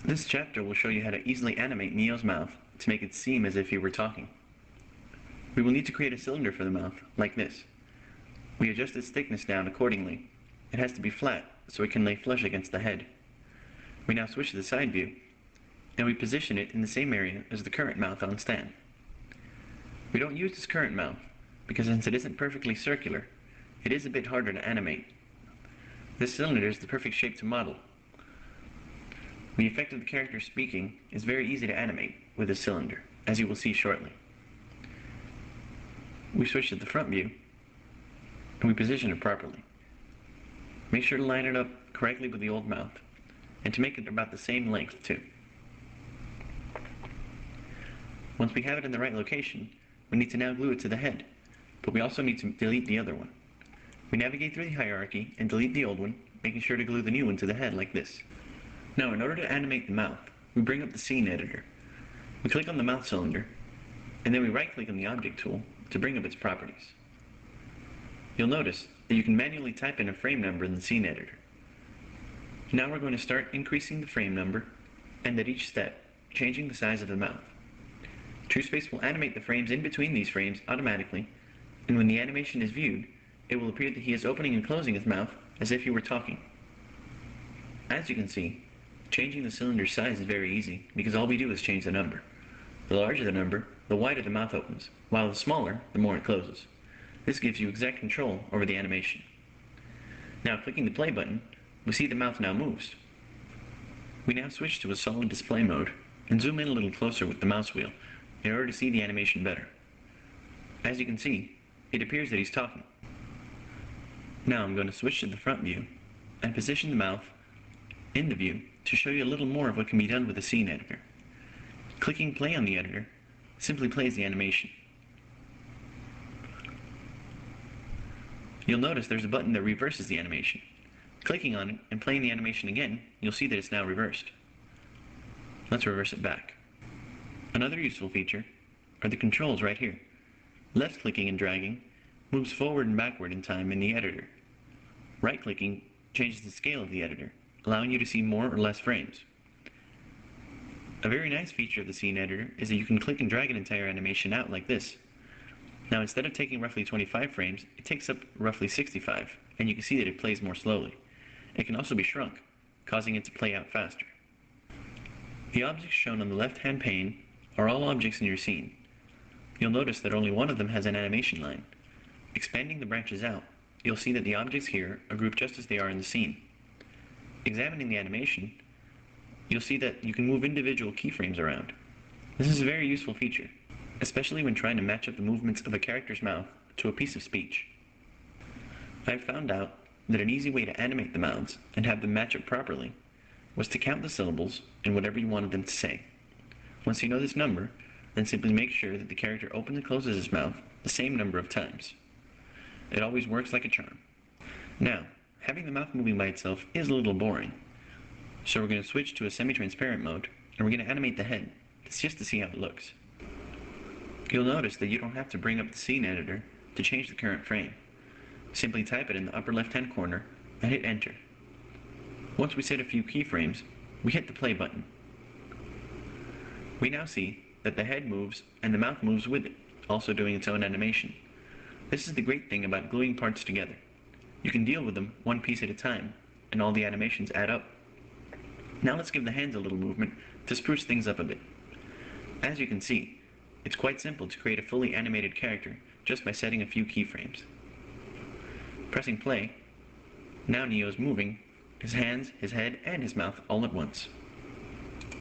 This chapter will show you how to easily animate Neo's mouth to make it seem as if he were talking. We will need to create a cylinder for the mouth, like this. We adjust its thickness down accordingly. It has to be flat, so it can lay flush against the head. We now switch to the side view, and we position it in the same area as the current mouth on stand. We don't use this current mouth, because since it isn't perfectly circular, it is a bit harder to animate. This cylinder is the perfect shape to model. The effect of the character speaking is very easy to animate with this cylinder, as you will see shortly. We switch to the front view, and we position it properly. Make sure to line it up correctly with the old mouth, and to make it about the same length too. Once we have it in the right location, we need to now glue it to the head, but we also need to delete the other one. We navigate through the hierarchy and delete the old one, making sure to glue the new one to the head like this. Now, in order to animate the mouth, we bring up the scene editor. We click on the mouth cylinder, and then we right-click on the object tool to bring up its properties. You'll notice that you can manually type in a frame number in the scene editor. Now we're going to start increasing the frame number, and at each step, changing the size of the mouth. TrueSpace will animate the frames in between these frames automatically, and when the animation is viewed, it will appear that he is opening and closing his mouth as if he were talking. As you can see, changing the cylinder's size is very easy because all we do is change the number. The larger the number, the wider the mouth opens, while the smaller, the more it closes. This gives you exact control over the animation. Now, clicking the play button, we see the mouth now moves. We now switch to a solid display mode and zoom in a little closer with the mouse wheel in order to see the animation better. As you can see, it appears that he's talking. Now I'm going to switch to the front view and position the mouth in the view to show you a little more of what can be done with the scene editor. Clicking play on the editor simply plays the animation. You'll notice there's a button that reverses the animation. Clicking on it and playing the animation again, you'll see that it's now reversed. Let's reverse it back. Another useful feature are the controls right here. Left clicking and dragging moves forward and backward in time in the editor. Right clicking changes the scale of the editor, allowing you to see more or less frames. A very nice feature of the scene editor is that you can click and drag an entire animation out like this. Now, instead of taking roughly 25 frames, it takes up roughly 65, and you can see that it plays more slowly. It can also be shrunk, causing it to play out faster. The objects shown on the left-hand pane are all objects in your scene. You'll notice that only one of them has an animation line. Expanding the branches out, you'll see that the objects here are grouped just as they are in the scene. Examining the animation, you'll see that you can move individual keyframes around. This is a very useful feature, especially when trying to match up the movements of a character's mouth to a piece of speech. I've found out that an easy way to animate the mouths and have them match up properly was to count the syllables in whatever you wanted them to say. Once you know this number, then simply make sure that the character opens and closes his mouth the same number of times. It always works like a charm. Now, having the mouth moving by itself is a little boring, so we're going to switch to a semi-transparent mode, and we're going to animate the head, just to see how it looks. You'll notice that you don't have to bring up the scene editor to change the current frame. Simply type it in the upper left-hand corner and hit enter. Once we set a few keyframes, we hit the play button. We now see that the head moves and the mouth moves with it, also doing its own animation. This is the great thing about gluing parts together. You can deal with them one piece at a time, and all the animations add up. Now let's give the hands a little movement to spruce things up a bit. As you can see, it's quite simple to create a fully animated character just by setting a few keyframes. Pressing play, now Neo is moving his hands, his head, and his mouth all at once.